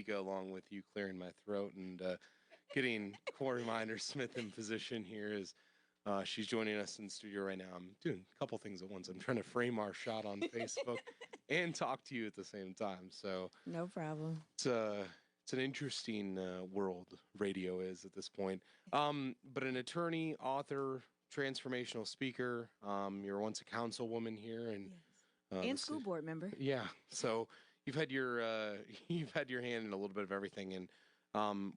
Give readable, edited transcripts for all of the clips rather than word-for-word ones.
go along with you clearing my throat and getting Corey Miner-Smith in position here as she's joining us in studio right now. I'm doing a couple things at once. I'm trying to frame our shot on Facebook and talk to you at the same time. So No problem. it's an interesting world radio is at this point. But an attorney, author, transformational speaker. You're once a councilwoman here, and Yes. And school board member. yeah. So you've had your you've had your hand in a little bit of everything, and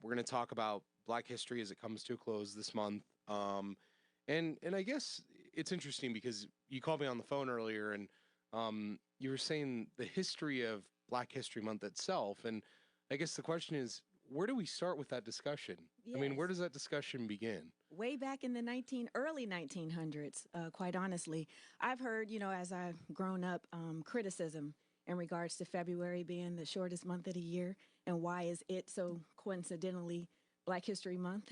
we're going to talk about Black history as it comes to a close this month. And I guess it's interesting because you called me on the phone earlier, and you were saying the history of Black History Month itself, and I guess the question is, where do we start with that discussion? Yes. I mean, where does that discussion begin? Way back in the early 1900s, quite honestly. I've heard, as I've grown up, criticism in regards to February being the shortest month of the year, and why is it so coincidentally Black History Month,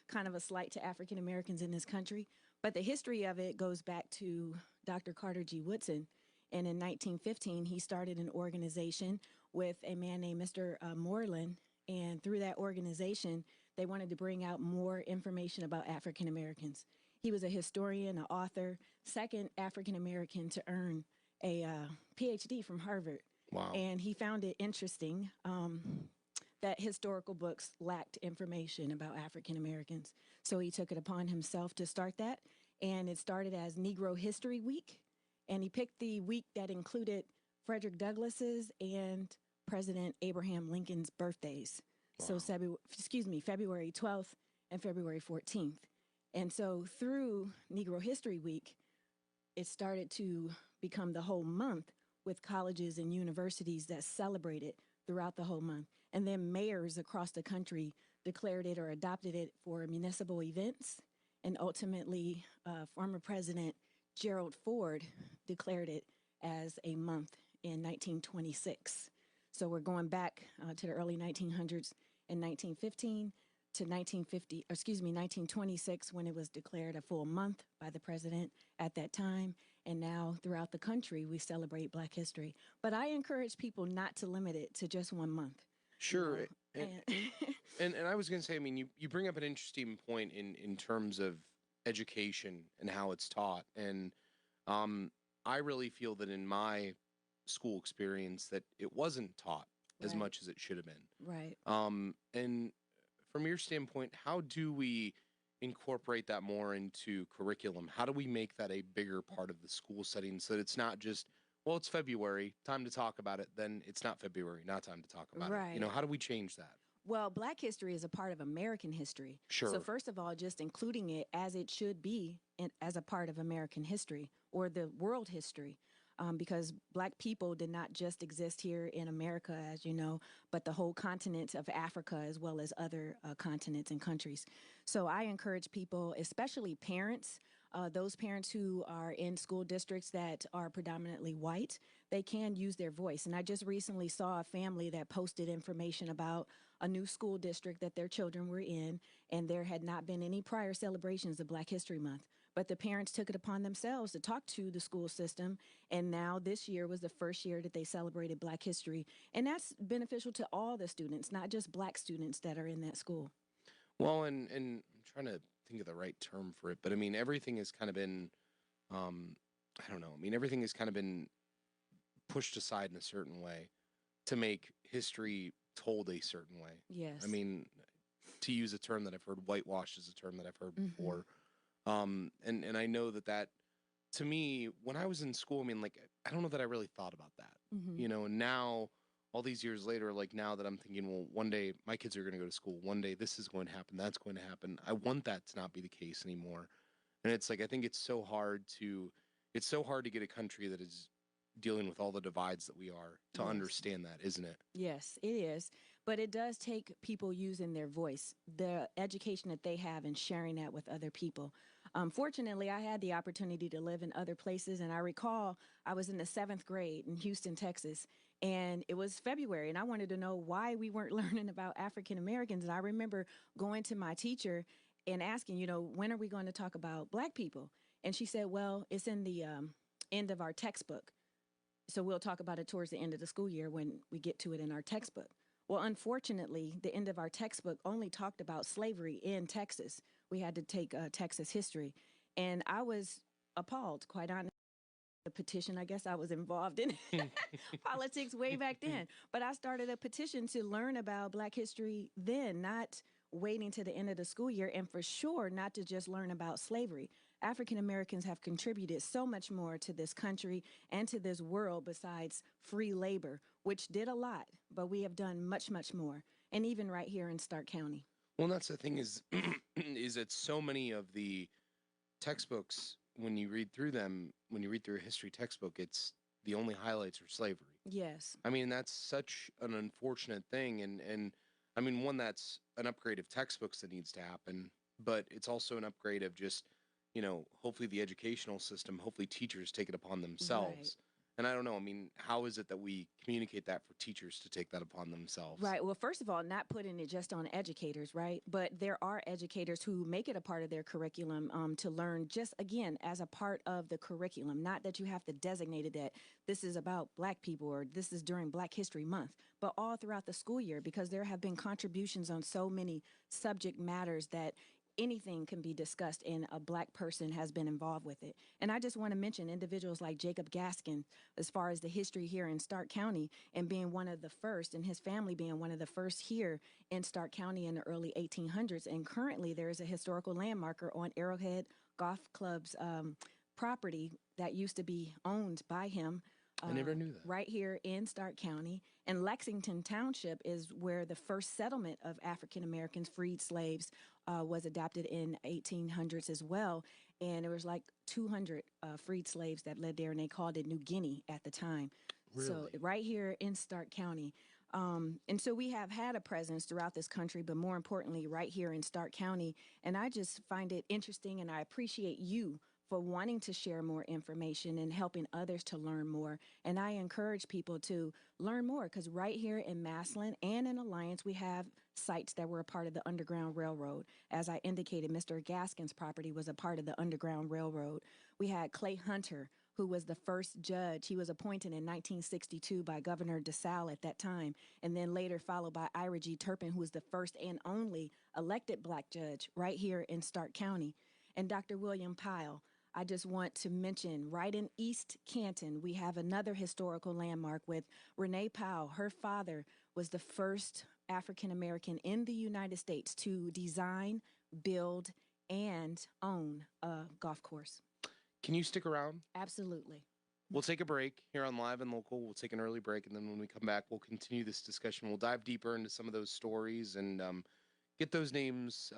kind of a slight to African Americans in this country. But the history of it goes back to Dr. Carter G. Woodson. And in 1915, he started an organization with a man named Mr. Moreland. And through that organization, they wanted to bring out more information about African Americans. He was a historian, an author, second African American to earn a PhD from Harvard. Wow. And he found it interesting that historical books lacked information about African Americans. So he took it upon himself to start that. And it started as Negro History Week. And he picked the week that included Frederick Douglass's and President Abraham Lincoln's birthdays. Wow. So, February 12th and February 14th. And so through Negro History Week, it started to become the whole month with colleges and universities that celebrated throughout the whole month. And then mayors across the country declared it or adopted it for municipal events. And ultimately, former President Gerald Ford declared it as a month in 1926. So we're going back to the early 1900s and 1915 to 1926 when it was declared a full month by the president at that time. And now throughout the country, we celebrate Black history. But I encourage people not to limit it to just 1 month. Sure. You know? And I was going to say, I mean, you bring up an interesting point in terms of education and how it's taught. And I really feel that in my school experience that it wasn't taught as much as it should have been. Right. And from your standpoint, how do we incorporate that more into curriculum? How do we make that a bigger part of the school setting so that it's not just, well, it's February, time to talk about it, then it's not February, not time to talk about it. You know, how do we change that? Well, Black history is a part of American history. Sure. So first of all, just including it as it should be as a part of American history or the world history. Because Black people did not just exist here in America, as you know, but the whole continent of Africa as well as other continents and countries. So I encourage people, especially parents, those parents who are in school districts that are predominantly white, they can use their voice. And I just recently saw a family that posted information about a new school district that their children were in, and there had not been any prior celebrations of Black History Month. But the parents took it upon themselves to talk to the school system, and now this year was the first year that they celebrated Black history. And that's beneficial to all the students, not just Black students that are in that school. Well, and I'm trying to think of the right term for it, but I mean, everything has kind of been, I don't know, I mean, everything has kind of been pushed aside in a certain way to make history told a certain way. Yes. I mean, to use a term that I've heard, whitewashed is a term that I've heard before. And I know that to me, when I was in school, I mean, like, I don't know that I really thought about that, you know, and now all these years later, like now that I'm thinking, well, one day my kids are going to go to school, one day this is going to happen, that's going to happen. I want that to not be the case anymore. And it's like, I think it's so hard to get a country that is dealing with all the divides that we are to understand that, isn't it? Yes, it is. But it does take people using their voice, the education that they have, and sharing that with other people. Fortunately, I had the opportunity to live in other places, and I recall I was in the 7th grade in Houston, Texas, and it was February, and I wanted to know why we weren't learning about African Americans. And I remember going to my teacher and asking, you know, when are we going to talk about Black people? And she said, well, it's in the end of our textbook. So we'll talk about it towards the end of the school year when we get to it in our textbook. Well, unfortunately, the end of our textbook only talked about slavery in Texas. We had to take Texas history. And I was appalled, quite honestly. The petition, I guess I was involved in politics way back then. But I started a petition to learn about Black history then, not waiting to the end of the school year, and for sure not to just learn about slavery. African Americans have contributed so much more to this country and to this world besides free labor, which did a lot, but we have done much, much more. And even right here in Stark County. Well, that's the thing is, is that so many of the textbooks, when you read through them, when you read through a history textbook, it's the only highlights are slavery. Yes. I mean, that's such an unfortunate thing. And I mean, one, that's an upgrade of textbooks that needs to happen, but it's also an upgrade of just, hopefully the educational system, hopefully teachers take it upon themselves. Right. And I don't know, I mean, how is it that we communicate that for teachers to take that upon themselves? Right. Well, first of all, not putting it just on educators, right? But there are educators who make it a part of their curriculum to learn just, again, as a part of the curriculum. Not that you have to designate it that this is about Black people or this is during Black History Month, but all throughout the school year, because there have been contributions on so many subject matters that anything can be discussed and a Black person has been involved with it. And I just want to mention individuals like Jacob Gaskin, as far as the history here in Stark County and being one of the first, and his family being one of the first here in Stark County in the early 1800s. And currently there is a historical landmarker on Arrowhead Golf Club's property that used to be owned by him. I never knew that. Right here in Stark County. And Lexington Township is where the first settlement of African Americans, freed slaves, was adopted in 1800s as well. And there was like 200 freed slaves that lived there, and they called it New Guinea at the time. Really? So right here in Stark County. And so we have had a presence throughout this country, but more importantly, right here in Stark County. And I just find it interesting, and I appreciate you for wanting to share more information and helping others to learn more. And I encourage people to learn more, because right here in Massillon and in Alliance, we have sites that were a part of the Underground Railroad. As I indicated, Mr. Gaskin's property was a part of the Underground Railroad. We had Clay Hunter, who was the first judge. He was appointed in 1962 by Governor DeSalle at that time, and then later followed by Ira G. Turpin, who was the first and only elected Black judge right here in Stark County. And Dr. William Pyle, I just want to mention, right in East Canton, we have another historical landmark with Renee Powell. Her father was the first African-American in the United States to design, build, and own a golf course. Can you stick around? Absolutely. We'll take a break here on Live and Local. We'll take an early break, and then when we come back, we'll continue this discussion. We'll dive deeper into some of those stories and get those names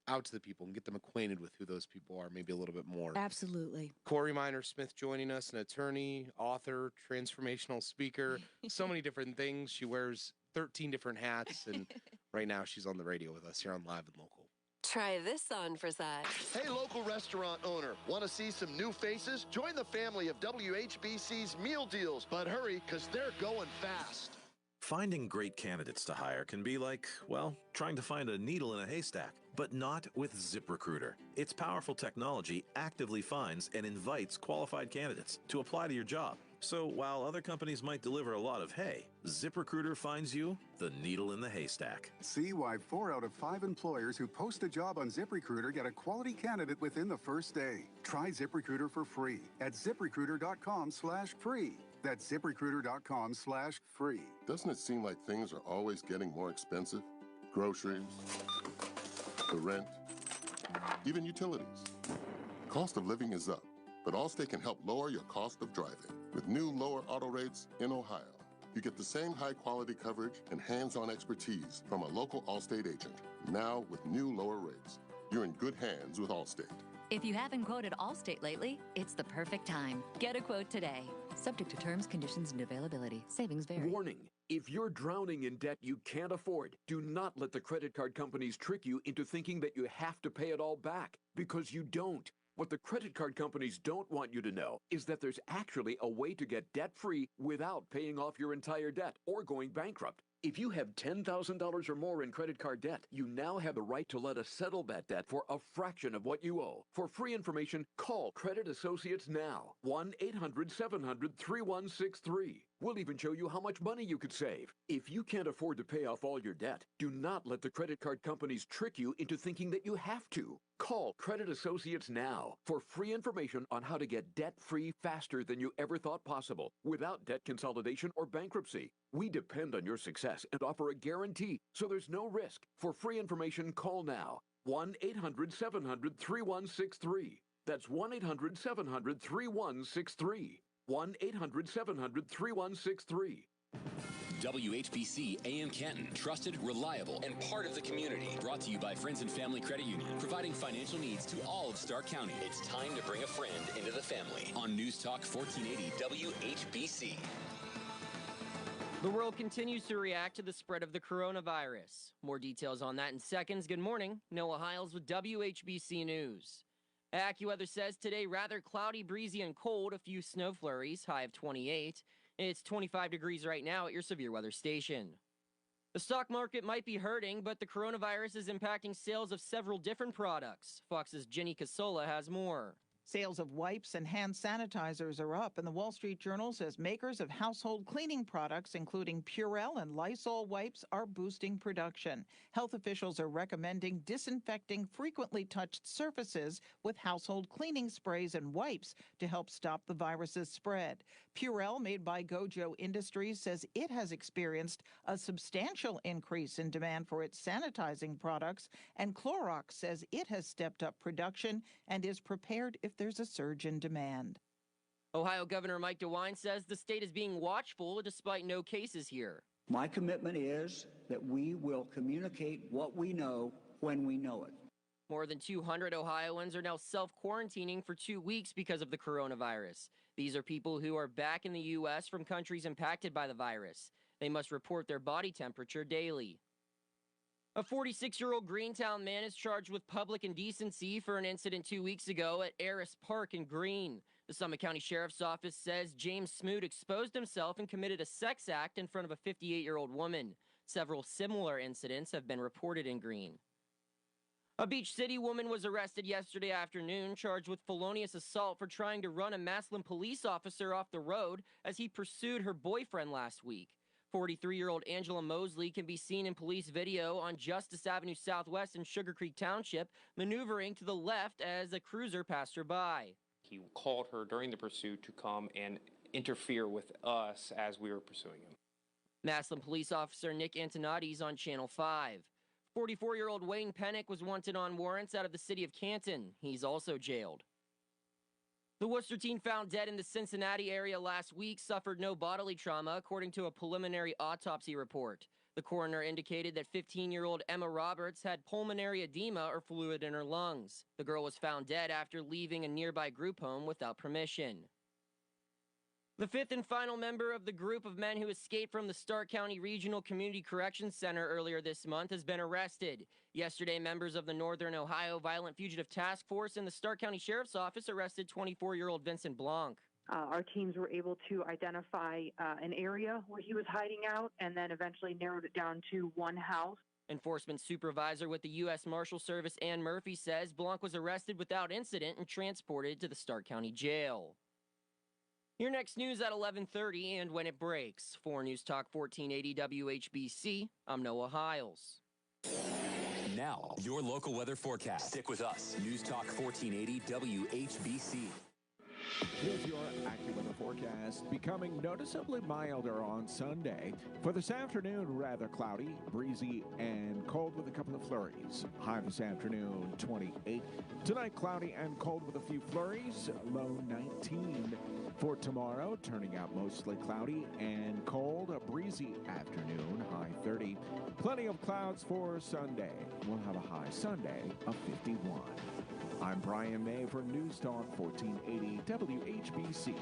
out to the people and get them acquainted with who those people are, maybe a little bit more. Absolutely. Corey Minor-Smith joining us, an attorney, author, transformational speaker, so many different things. She wears 13 different hats, and right now she's on the radio with us here on Live and Local. Try this on for size. Hey, local restaurant owner, want to see some new faces? Join the family of WHBC's meal deals, but hurry, because they're going fast. Finding great candidates to hire can be like, well, trying to find a needle in a haystack, but not with ZipRecruiter. Its powerful technology actively finds and invites qualified candidates to apply to your job. So while other companies might deliver a lot of hay, ZipRecruiter finds you the needle in the haystack. See why 4 out of 5 employers who post a job on ZipRecruiter get a quality candidate within the first day. Try ZipRecruiter for free at ZipRecruiter.com/free. That's ZipRecruiter.com/free. Doesn't it seem like things are always getting more expensive? Groceries, the rent, even utilities. Cost of living is up, but Allstate can help lower your cost of driving. With new lower auto rates in Ohio, you get the same high-quality coverage and hands-on expertise from a local Allstate agent. Now with new lower rates, you're in good hands with Allstate. If you haven't quoted Allstate lately, it's the perfect time. Get a quote today. Subject to terms, conditions, and availability. Savings vary. Warning. If you're drowning in debt you can't afford, do not let the credit card companies trick you into thinking that you have to pay it all back, because you don't. What the credit card companies don't want you to know is that there's actually a way to get debt-free without paying off your entire debt or going bankrupt. If you have $10,000 or more in credit card debt, you now have the right to let us settle that debt for a fraction of what you owe. For free information, call Credit Associates now. 1-800-700-3163. We'll even show you how much money you could save. If you can't afford to pay off all your debt, do not let the credit card companies trick you into thinking that you have to. Call Credit Associates now for free information on how to get debt-free faster than you ever thought possible, without debt consolidation or bankruptcy. We depend on your success and offer a guarantee, so there's no risk. For free information, call now. 1-800-700-3163. That's 1-800-700-3163. 1-800-700-3163. WHBC AM Canton, trusted, reliable, and part of the community. Brought to you by Friends and Family Credit Union, providing financial needs to all of Stark County. It's time to bring a friend into the family. On News Talk 1480 WHBC. The world continues to react to the spread of the coronavirus. More details on that in seconds. Good morning. Noah Hiles with WHBC News. AccuWeather says today rather cloudy, breezy, and cold. A few snow flurries, high of 28. It's 25 degrees right now at your severe weather station. The stock market might be hurting, but the coronavirus is impacting sales of several different products. Fox's Jenny Casola has more. Sales of wipes and hand sanitizers are up, and the Wall Street Journal says makers of household cleaning products, including Purell and Lysol wipes, are boosting production. Health officials are recommending disinfecting frequently touched surfaces with household cleaning sprays and wipes to help stop the virus's spread. Purell, made by Gojo Industries, says it has experienced a substantial increase in demand for its sanitizing products, and Clorox says it has stepped up production and is prepared if there's a surge in demand. Ohio Governor Mike DeWine says the state is being watchful despite no cases here. My commitment is that we will communicate what we know when we know it. More than 200 Ohioans are now self-quarantining for 2 weeks because of the coronavirus. These are people who are back in the U.S. from countries impacted by the virus. They must report their body temperature daily. A 46-year-old Greentown man is charged with public indecency for an incident 2 weeks ago at Eris Park in Greene. The Summit County Sheriff's Office says James Smoot exposed himself and committed a sex act in front of a 58-year-old woman. Several similar incidents have been reported in Greene. A Beach City woman was arrested yesterday afternoon, charged with felonious assault for trying to run a Massillon police officer off the road as he pursued her boyfriend last week. 43-year-old Angela Mosley can be seen in police video on Justice Avenue Southwest in Sugar Creek Township, maneuvering to the left as a cruiser passed her by. He called her during the pursuit to come and interfere with us as we were pursuing him. Massillon police officer Nick Antonati's on Channel 5. 44-year-old Wayne Pennick was wanted on warrants out of the city of Canton. He's also jailed. The Worcester teen found dead in the Cincinnati area last week suffered no bodily trauma, according to a preliminary autopsy report. The coroner indicated that 15-year-old Emma Roberts had pulmonary edema or fluid in her lungs. The girl was found dead after leaving a nearby group home without permission. The fifth and final member of the group of men who escaped from the Stark County Regional Community Corrections Center earlier this month has been arrested. Yesterday, members of the Northern Ohio Violent Fugitive Task Force and the Stark County Sheriff's Office arrested 24-year-old Vincent Blanc. Our teams were able to identify an area where he was hiding out and then eventually narrowed it down to one house. Enforcement supervisor with the U.S. Marshal Service, Ann Murphy, says Blanc was arrested without incident and transported to the Stark County Jail. Your next news at 11:30 and when it breaks. For News Talk 1480 WHBC, I'm Noah Hiles. Now, your local weather forecast. Stick with us. News Talk 1480 WHBC. Here's your AccuWeather forecast. Becoming noticeably milder on Sunday. For this afternoon, rather cloudy, breezy, and cold with a couple of flurries. High this afternoon, 28. Tonight, cloudy and cold with a few flurries. Low 19. For tomorrow, turning out mostly cloudy and cold. A breezy afternoon, high 30. Plenty of clouds for Sunday. We'll have a high Sunday of 51. I'm Brian May for News Talk 1480 WHBC.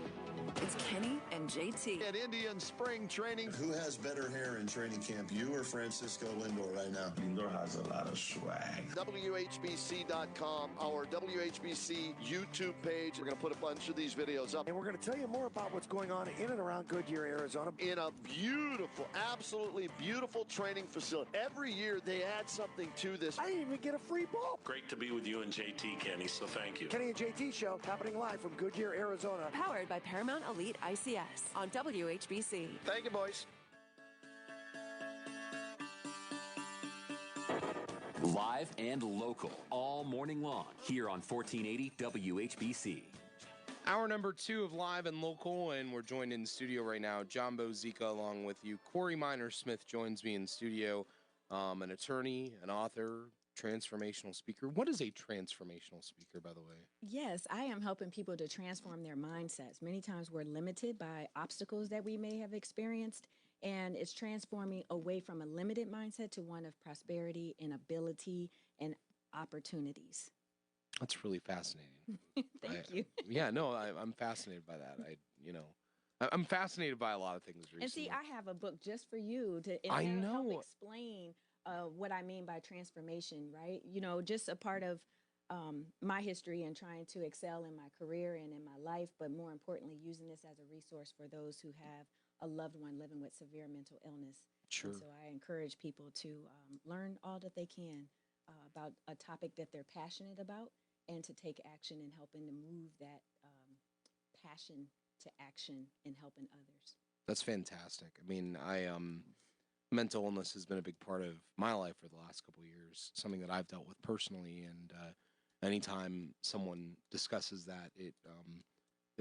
It's Kenny and JT. At Indian Spring Training. Who has better hair in training camp, you or Francisco Lindor right now? Lindor has a lot of swag. WHBC.com, our WHBC YouTube page. We're going to put a bunch of these videos up. And we're going to tell you more about what's going on in and around Goodyear, Arizona. In a beautiful, absolutely beautiful training facility. Every year they add something to this. I didn't even get a free ball. Great to be with you and JT, Kenny, so thank you. Kenny and JT show happening live from Goodyear, Arizona. Powered by Paramount Elite ICS on WHBC. Thank you, boys. Live and local all morning long here on 1480 WHBC. Hour number 2 of Live and Local, and we're joined in studio right now. John Bozika along with you. Corey Minor-Smith joins me in studio, an attorney, an author, transformational speaker. What is a transformational speaker, by the way? Yes, I am helping people to transform their mindsets. Many times we're limited by obstacles that we may have experienced, and it's transforming away from a limited mindset to one of prosperity and ability and opportunities. That's really fascinating. Thank you. Yeah, no, I'm fascinated by that. I'm fascinated by a lot of things recently. And see, I have a book just for you to help explain what I mean by transformation, right? You know, just a part of my history and trying to excel in my career and in my life, but more importantly, using this as a resource for those who have a loved one living with severe mental illness. Sure. And so I encourage people to learn all that they can about a topic that they're passionate about and to take action in helping to move that passion to action in helping others. That's fantastic. I mean, mental illness has been a big part of my life for the last couple of years, something that I've dealt with personally. And anytime someone discusses that, it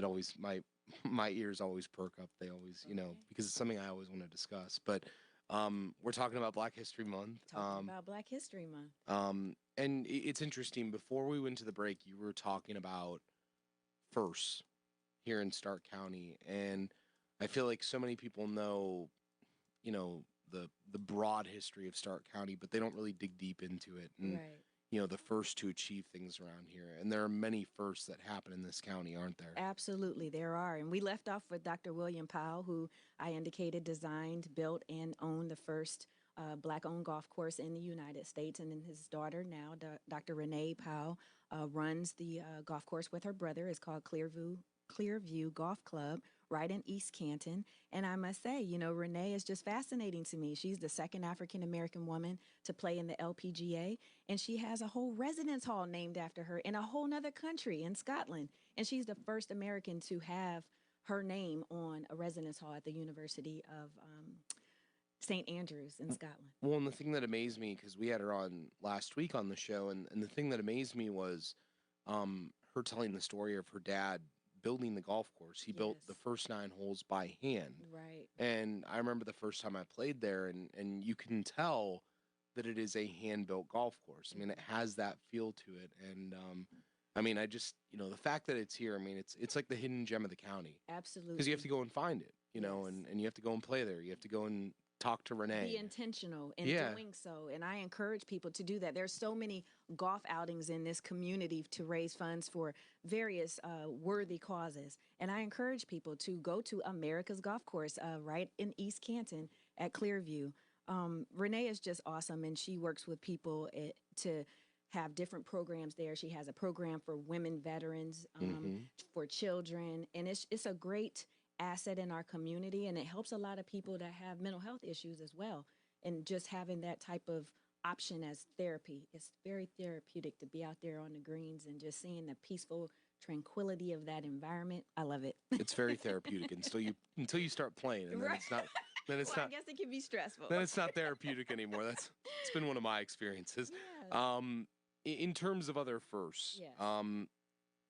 always, my ears always perk up. They always, because it's something I always want to discuss. But we're talking about Black History Month. Talking about Black History Month. And it's interesting. Before we went to the break, you were talking about firsts here in Stark County, and I feel like so many people know, the broad history of Stark County, but they don't really dig deep into it. And the first to achieve things around here, and there are many firsts that happen in this county, aren't there? Absolutely, there are. And we left off with Dr. William Powell, who I indicated designed, built, and owned the first Black-owned golf course in the United States. And then his daughter now, Dr. Renee Powell, runs the golf course with her brother. It's called Clearview Golf Club, right in East Canton. And I must say, Renee is just fascinating to me. She's the second African-American woman to play in the LPGA, and she has a whole residence hall named after her in a whole nother country, in Scotland. And she's the first American to have her name on a residence hall at the University of St. Andrews in Scotland. Well, and the thing that amazed me, because we had her on last week on the show, and the thing that amazed me was her telling the story of her dad building the golf course. He built the first 9 holes by hand. Right. And I remember the first time I played there, and you can tell that it is a hand-built golf course. I mean, it has that feel to it. And, I mean, I just, the fact that it's here, I mean, it's like the hidden gem of the county. Absolutely. Because you have to go and find it, and you have to go and play there. You have to go and talk to Renee. Be intentional in doing so. And I encourage people to do that. There's so many golf outings in this community to raise funds for various worthy causes. And I encourage people to go to America's Golf Course right in East Canton at Clearview. Renee is just awesome, and she works with people to have different programs there. She has a program for women veterans, for children, and it's a great asset in our community, and it helps a lot of people that have mental health issues as well. And just having that type of option as therapy, it's very therapeutic to be out there on the greens and just seeing the peaceful tranquility of that environment. I love it. It's very therapeutic until you start playing, and then it's not. Then it's well, not. I guess it can be stressful. Then it's not therapeutic anymore. It's been one of my experiences. Yeah. In terms of other firsts,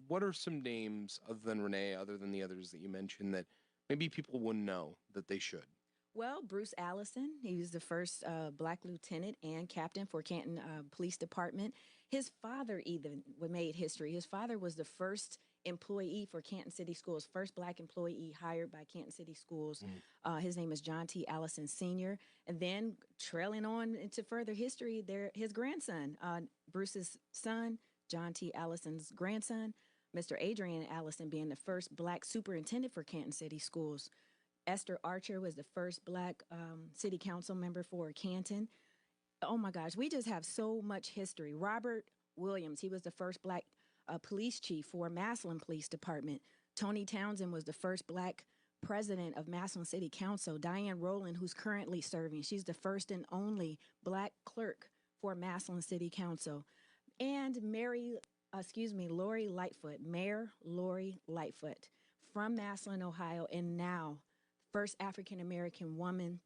what are some names other than Renee, other than the others that you mentioned, that maybe people wouldn't know that they should? Well, Bruce Allison, he was the first Black lieutenant and captain for Canton Police Department. His father even made history. His father was the first employee for Canton City Schools, first Black employee hired by Canton City Schools. His name is John T. Allison Sr. And then trailing on into further history, his grandson, Bruce's son, John T. Allison's grandson, Mr. Adrian Allison, being the first Black superintendent for Canton City Schools. Esther Archer was the first Black city council member for Canton. Oh my gosh, we just have so much history. Robert Williams, he was the first Black police chief for Massillon Police Department. Tony Townsend was the first Black president of Massillon City Council. Diane Rowland, who's currently serving, she's the first and only Black clerk for Massillon City Council. And Lori Lightfoot, Mayor Lori Lightfoot, from Massillon, Ohio, and now first African-American woman,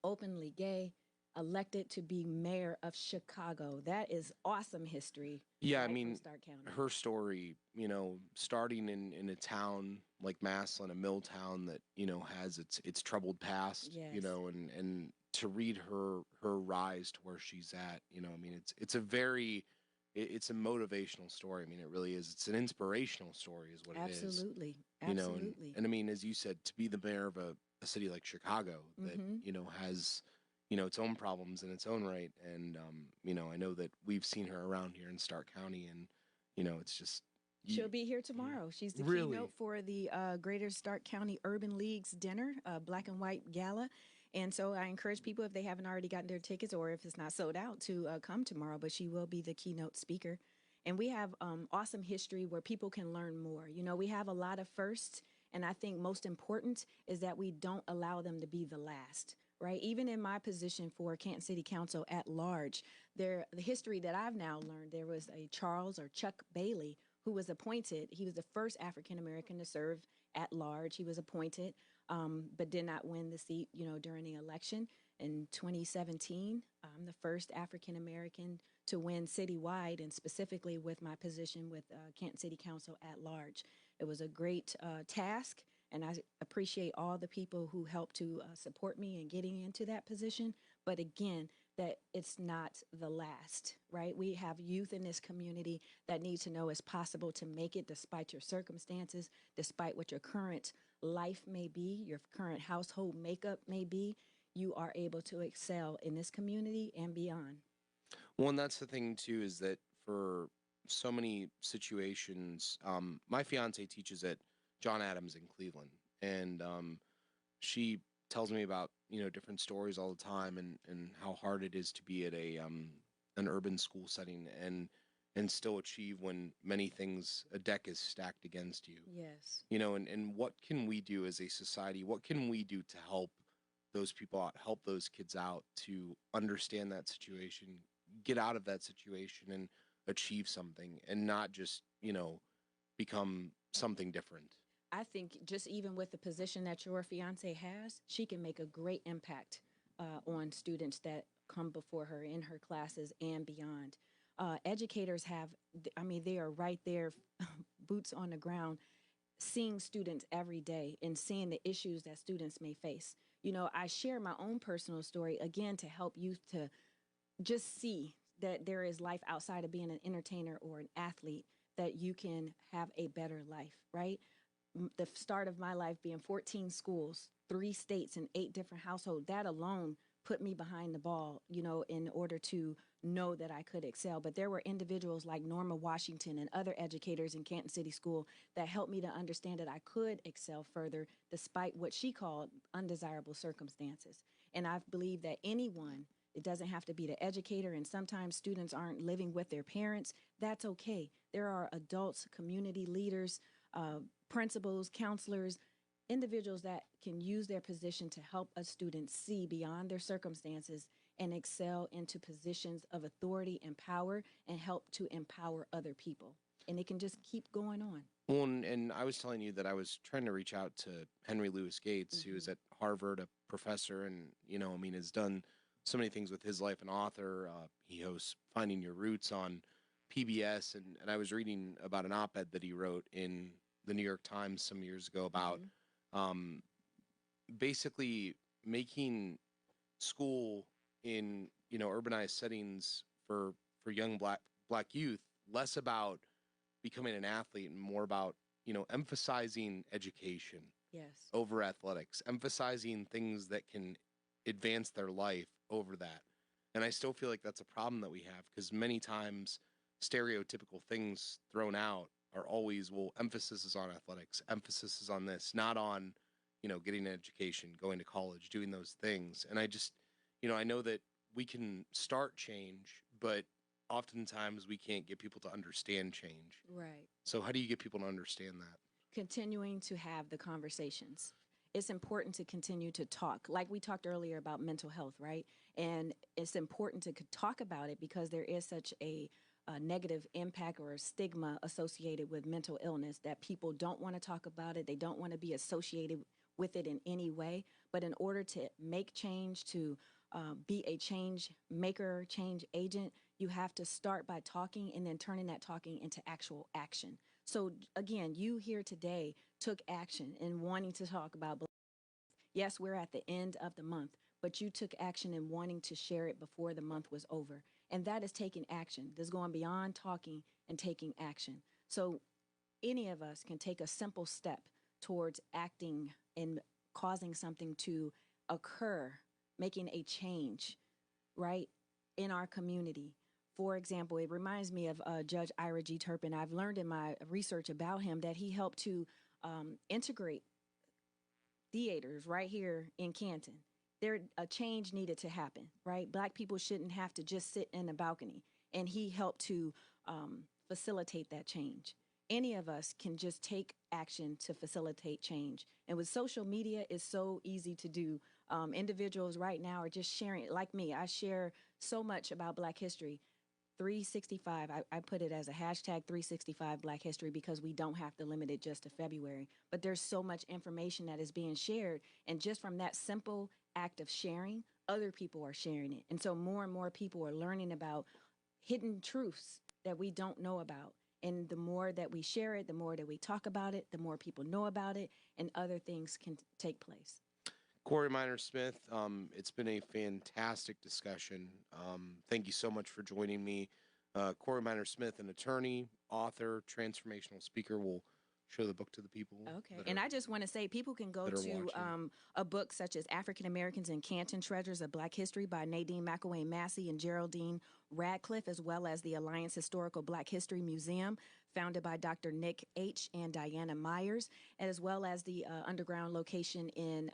openly gay, elected to be mayor of Chicago. That is awesome history. Yeah, right I mean, from Stark County. her story, starting in a town like Massillon, a mill town that, has its troubled past, Yes. And to read her rise to where she's at, I mean, it's a very, it's a motivational story. I mean, it really is. It's an inspirational story is what it is. Absolutely. And, Absolutely. and I mean, as you said, to be the mayor of a city like Chicago that, has, its own problems in its own right. And, I know that we've seen her around here in Stark County, and, it's just. She'll be here tomorrow. She's the Really? keynote for the Greater Stark County Urban League's dinner, black and white gala. And so I encourage people, if they haven't already gotten their tickets or if it's not sold out, to come tomorrow. But she will be the keynote speaker. And we have awesome history where people can learn more. We have a lot of firsts. And I think most important is that we don't allow them to be the last. Right. Even in my position for Canton City Council at large, the history that I've now learned, there was a Charles or Chuck Bailey who was appointed. He was the first African-American to serve at large. He was appointed, but did not win the seat, during the election. In 2017, I'm the first African-American to win citywide, and specifically with my position with Canton City Council at large. It was a great task. And I appreciate all the people who helped to support me in getting into that position. But again, that it's not the last, right? We have youth in this community that need to know it's possible to make it despite your circumstances, despite what your current life may be, your current household makeup may be. You are able to excel in this community and beyond. Well, and that's the thing, too, is that for so many situations, my fiance teaches at John Adams in Cleveland, and she tells me about different stories all the time, and how hard it is to be at an urban school setting and still achieve when many things, a deck is stacked against you. Yes. And what can we do as a society? What can we do to help those people out, help those kids out to understand that situation, get out of that situation, and achieve something, and not just become something different. I think just even with the position that your fiance has, she can make a great impact on students that come before her in her classes and beyond. Educators they are right there, boots on the ground, seeing students every day and seeing the issues that students may face. I share my own personal story, again, to help youth to just see that there is life outside of being an entertainer or an athlete, that you can have a better life, right? The start of my life being 14 schools, 3 states, and 8 different households, that alone put me behind the ball, in order to know that I could excel. But there were individuals like Norma Washington and other educators in Canton City School that helped me to understand that I could excel further despite what she called undesirable circumstances. And I believe that anyone, it doesn't have to be the educator, and sometimes students aren't living with their parents. That's okay. There are adults, community leaders, principals, counselors, individuals that can use their position to help a student see beyond their circumstances and excel into positions of authority and power, and help to empower other people. And it can just keep going on. Well, and I was telling you that I was trying to reach out to Henry Louis Gates, who is at Harvard, a professor, and, has done so many things with his life, an author. He hosts Finding Your Roots on PBS, and I was reading about an op-ed that he wrote in the New York Times some years ago about basically making school in urbanized settings for young black youth less about becoming an athlete and more about emphasizing education over athletics, emphasizing things that can advance their life over that. And I still feel like that's a problem that we have, because many times stereotypical things thrown out are always, well, emphasis is on athletics, emphasis is on this, not on, getting an education, going to college, doing those things. And I just, I know that we can start change, but oftentimes we can't get people to understand change. Right. So how do you get people to understand that? Continuing to have the conversations. It's important to continue to talk. Like we talked earlier about mental health, right? And it's important to talk about it because there is such a negative impact or stigma associated with mental illness, that people don't want to talk about it. They don't want to be associated with it in any way. But in order to make change, to be a change maker, change agent, you have to start by talking and then turning that talking into actual action. So again, you here today took action in wanting to talk about Black. Yes, we're at the end of the month, but you took action in wanting to share it before the month was over. And that is taking action. This is going beyond talking and taking action. So any of us can take a simple step towards acting and causing something to occur, making a change, right, in our community. For example, it reminds me of Judge Ira G. Turpin. I've learned in my research about him that he helped to integrate theaters right here in Canton. A change needed to happen, right? Black people shouldn't have to just sit in a balcony, and he helped to facilitate that change. Any of us can just take action to facilitate change. And with social media, it's so easy to do. Individuals right now are just sharing, like me, I share so much about Black history. 365, I put it as a hashtag 365 Black History because we don't have to limit it just to February. But there's so much information that is being shared. And just from that simple act of sharing, other people are sharing it. And so more and more people are learning about hidden truths that we don't know about. And the more that we share it, the more that we talk about it, the more people know about it, and other things can take place. Corey Minor-Smith, it's been a fantastic discussion. Thank you so much for joining me. Corey Minor-Smith, an attorney, author, transformational speaker, will show the book to the people. Okay. And I just want to say people can go to a book such as African Americans in Canton, Treasures of Black History by Nadine McElwain Massey and Geraldine Radcliffe, as well as the Alliance Historical Black History Museum, founded by Dr. Nick H. and Diana Myers, as well as the underground location in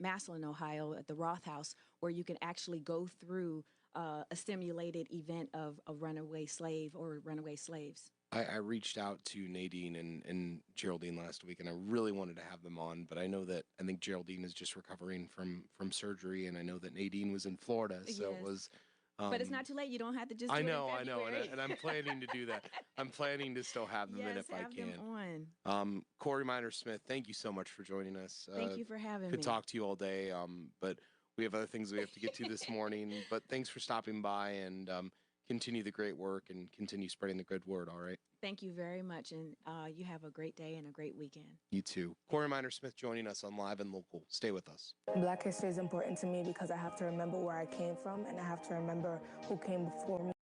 Massillon, Ohio, at the Roth House, where you can actually go through a simulated event of a runaway slave or runaway slaves. I reached out to Nadine and Geraldine last week, and I really wanted to have them on, but I think Geraldine is just recovering from surgery, and I know that Nadine was in Florida, so it was. But it's not too late. You don't have to just. I know, and I'm planning to do that. I'm planning to still have them in if I can. Them on. Corey Minor-Smith, thank you so much for joining us. Thank you for having me. Could talk to you all day, but we have other things we have to get to this morning. But thanks for stopping by, and continue the great work and continue spreading the good word. All right. Thank you very much, and you have a great day and a great weekend. You too. Corey Minor-Smith joining us on Live and Local. Stay with us. Black history is important to me because I have to remember where I came from, and I have to remember who came before me.